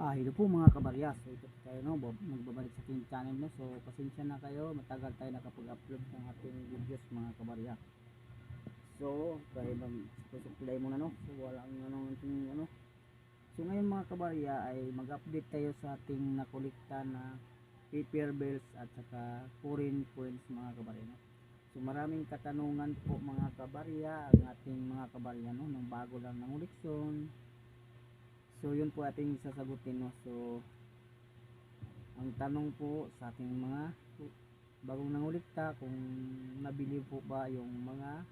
Hello po mga kabarya. So ito po tayo magbabalik sa ating channel no. So pasensya na kayo, matagal tayo nakapag-upload ng ating videos mga kabarya. So tayo mag-susuklay muna no. So walang ano. So ngayon mga kabarya ay mag-update tayo sa ating nakolekta na paper bills at saka foreign coins mga kabarya no. So maraming katanungan po mga kabarya ang ating mga kabarya no, nung bago lang ng uliksyon. So yun po ating sasagutin no. So ang tanong po sa ating mga bagong nangulikta, kung nabili po ba yung mga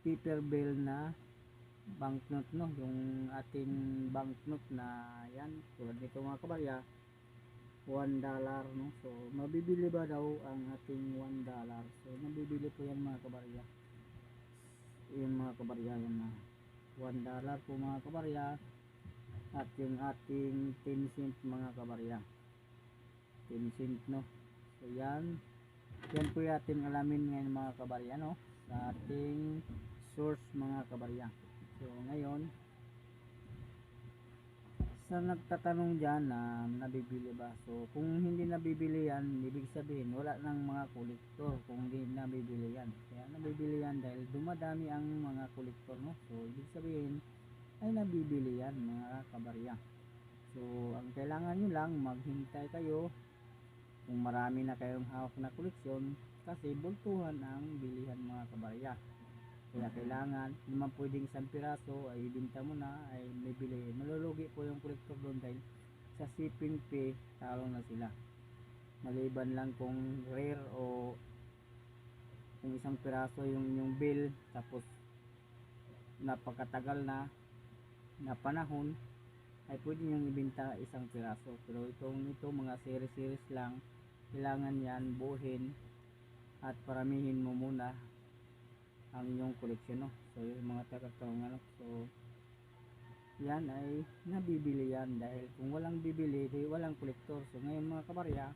paper bill na banknote no, yung ating banknote na yan tulad nito mga kabarya, $1 no. So mabibili ba daw ang ating $1? So nabibili po yan mga kabarya, yung mga kabarya yan na $1 po mga kabarya. At yung ating 10 cent mga kabarya, 10 cent no. So yan po yung ating alamin ngayon mga kabarya no, sa ating source mga kabarya. So ngayon sa nagtatanong dyan na nabibili ba, so kung hindi nabibili yan, ibig sabihin wala ng mga kolektor. Kung hindi nabibili yan, kaya nabibili yan dahil dumadami ang mga kolektor no. So ibig sabihin ay nabibili yan mga kabarya. So ang kailangan nyo lang, maghintay kayo kung marami na kayong hawak na koleksyon, kasi bultuhan ang bilihan mga kabarya. Kaya kailangan naman pwedeng isang piraso ay ibinta mo na ay may bili. Malulugi po yung kolektor doon dahil sa shipping fee talo na sila. Maliban lang kung rare o kung isang piraso yung inyong bill tapos napakatagal na panahon ay pwede nyo ibenta isang piraso. Pero ito mga series lang, kailangan yan buuhin at paramihin mo muna ang inyong koleksyon no. So yung mga tagatong so yan ay nabibili yan dahil kung walang bibili di walang kolektor. So ngayon mga kabarya,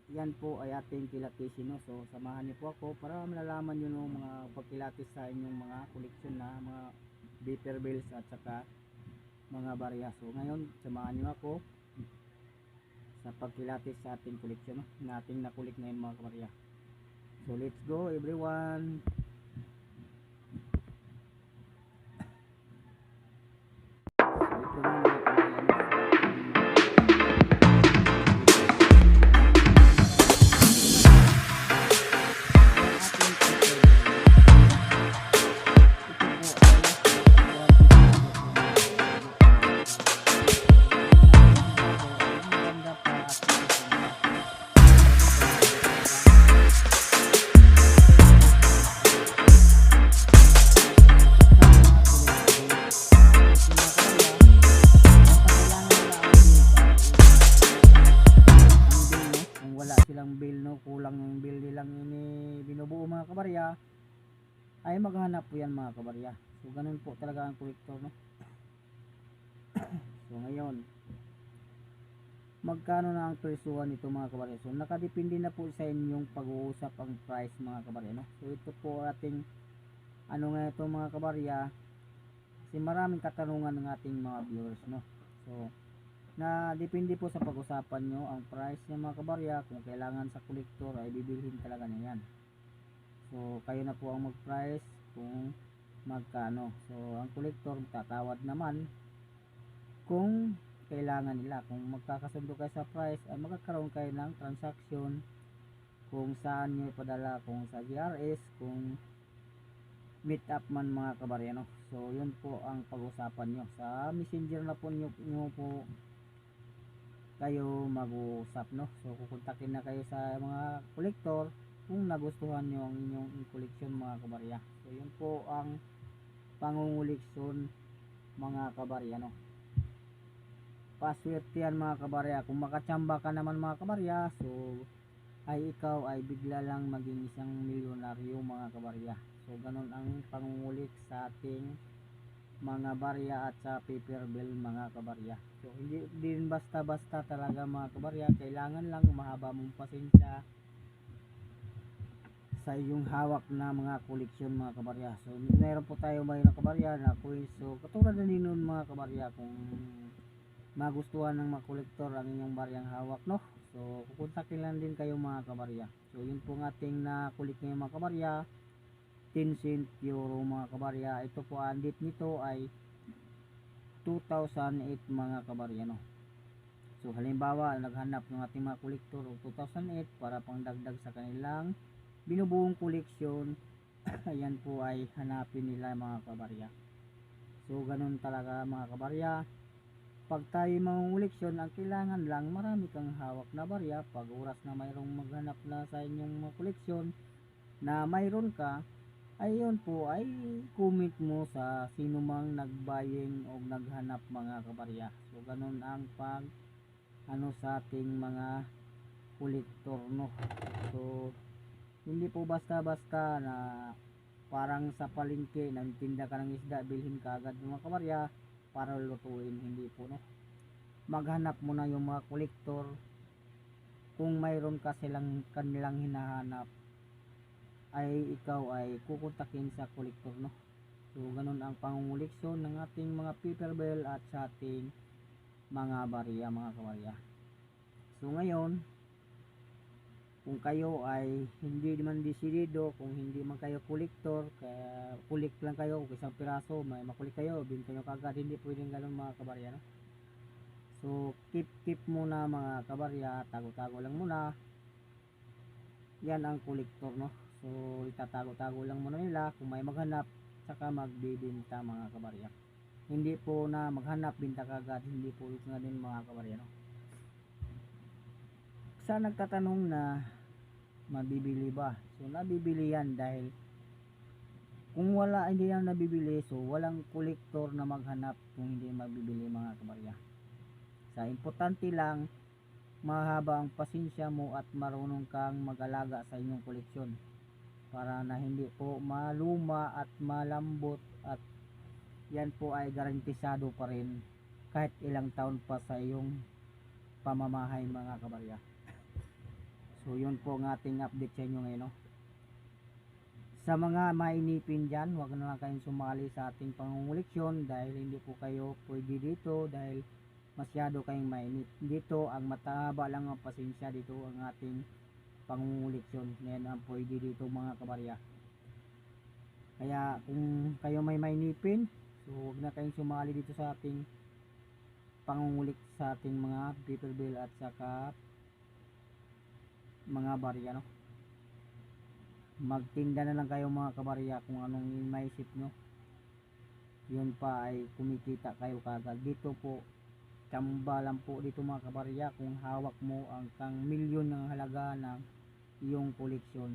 yan po ay ating kilatisin no. So samahan niyo po ako para malalaman niyo no mga pagkilatis sa inyong mga koleksyon na mga paper bills at saka mga barya. So ngayon samahan niyo ako sa pagkilatis sa ating koleksyon no, na ating nakulik ngayon mga kabarya. So let's go everyone. So ito na mga kabarya. Bill no, kulang yung bill nilang ini binubuo mga kabarya, ay maghanap po yan mga kabarya. So ganun po talaga ang kolektor no. So ngayon magkano na ang presyuhan nito mga kabarya? So nakadepende na po sa inyong pag-uusap ang price mga kabarya no. So ito po ating nga ito mga kabarya, kasi maraming katanungan ng ating mga viewers no. So na depende po sa pag-usapan nyo ang price ng mga kabarya. Kung kailangan sa kolektor ay bibilhin talaga niya yan. So kayo na po ang mag-price kung magkano. So ang kolektor tatawad naman kung kailangan nila. Kung magkakasundo kayo sa price ay magkakaroon kayo ng transaction kung saan nyo ipadala, kung sa GRS, kung meet up man mga kabarya no. So yun po ang pag-usapan nyo sa messenger na po nyo po kayo mag-uusap no. So kukontakin na kayo sa mga kolektor kung nagustuhan nyo ang inyong koleksyon mga kabarya. So yun po ang pangunguliksyon mga kabarya no. Paswerte yan mga kabarya. Kung makatsamba ka naman mga kabarya, so ay ikaw ay bigla lang maging isang milyonaryo mga kabarya. So ganun ang pangungulik sa ating mga barya at sa paper bill mga kabarya. So hindi din basta-basta talaga mga kabarya, kailangan lang mahaba mong pasensya sa iyong hawak na mga koleksyon mga kabarya. So meron po tayo mayroong kabarya na coins. So katulad na din nun mga kabarya, kung magustuhan ng mga kolektor ang inyong baryang hawak, no? So kukontakin lang din kayo mga kabarya. So yun po ang ating na kulik ngayon mga kabarya, 10 cent euro mga kabarya. Ito po ang date nito ay 2008 mga kabarya, no? So halimbawa naghanap ng ating mga kolektor o 2008 para pangdagdag sa kanilang binubuong koleksyon, ayan po ay hanapin nila mga kabarya. So ganun talaga mga kabarya, pag tayo mangunguleksyon, ang kailangan lang marami kang hawak na barya. Pag oras na mayroong maghanap na sa inyong mga koleksyon na mayroon ka, ay yun po ay comment mo sa sino mang nagbaying o naghanap mga kabarya. So ganun ang pag sa ating mga kolektor, no? So hindi po basta-basta na parang sa palengke nagtinda ka ng isda, bilhin ka agad mga kabarya para lutuin. Hindi po, no? Maghanap mo na yung mga kolektor. Kung mayroon ka silang kanilang hinahanap, ay ikaw ay kukontakin sa kolektor, no? So ganun ang pangunguleksyon ng ating mga paper bell at sa ating mga barya mga kabarya. So ngayon, kung kayo ay hindi naman desidido, kung hindi man kayo kolektor, kaya kulik lang kayo, kung isang piraso may makulik kayo, binta nyo kagad, hindi pwedeng ganun mga kabarya, no? So keep muna mga kabarya, tago-tago lang muna. Yan ang kolektor, no? So itatago-tago lang muna nila, kung may maghanap saka magbibinta mga kabarya. Hindi po na maghanap binta kagad, hindi po nga din mga kabarya, no? Sa nagtatanong na mabibili ba, so nabibili yan, dahil kung wala, hindi yan nabibili, so walang kolektor na maghanap kung hindi mabibili mga kabarya. Sa importante lang, mahaba ang pasensya mo at marunong kang mag-alaga sa inyong koleksyon para na hindi po maluma at malambot, at yan po ay garantisado pa rin kahit ilang taon pa sa iyong pamamahay mga kabarya. So yun po ang ating update sa inyo ngayon, no? Sa mga mainipin dyan, huwag na lang kayong sumali sa ating pangunguleksyon dahil hindi po kayo pwede dito, dahil masyado kayong mainip. Dito ang mataba lang ang pasensya, dito ang ating pangunguleksyon. Ngayon ang pwede dito mga kabarya. Kaya kung kayo may mainipin, so huwag na kayong sumali dito sa ating pangungulik sa ating mga paper bill at saka mga barya, no? Magtinda na lang kayo mga kabarya kung anong maisip nyo, yun pa ay kumikita kayo kagad. Dito po tsamba lang po dito mga kabarya. Kung hawak mo ang kang milyon ng halaga ng iyong koleksyon,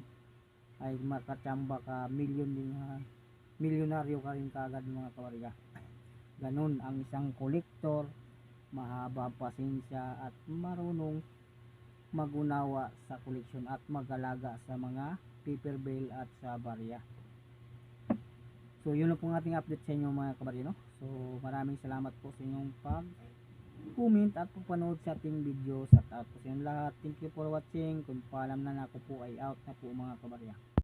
ay makatsamba ka, milyon din, milyonaryo ka rin kagad mga kabarya. Ganun ang isang kolektor, mahaba pasensya at marunong magunawa sa koleksyon at mag-alaga sa mga paper bale at sa barya. So yun lang po ang ating update sa inyo mga kabarya, no? So maraming salamat po sa inyong pag-comment at pagpanood sa ating video. Sa tapos yung lahat, thank you for watching. Kung paalam na ako po ay out na po mga kabarya.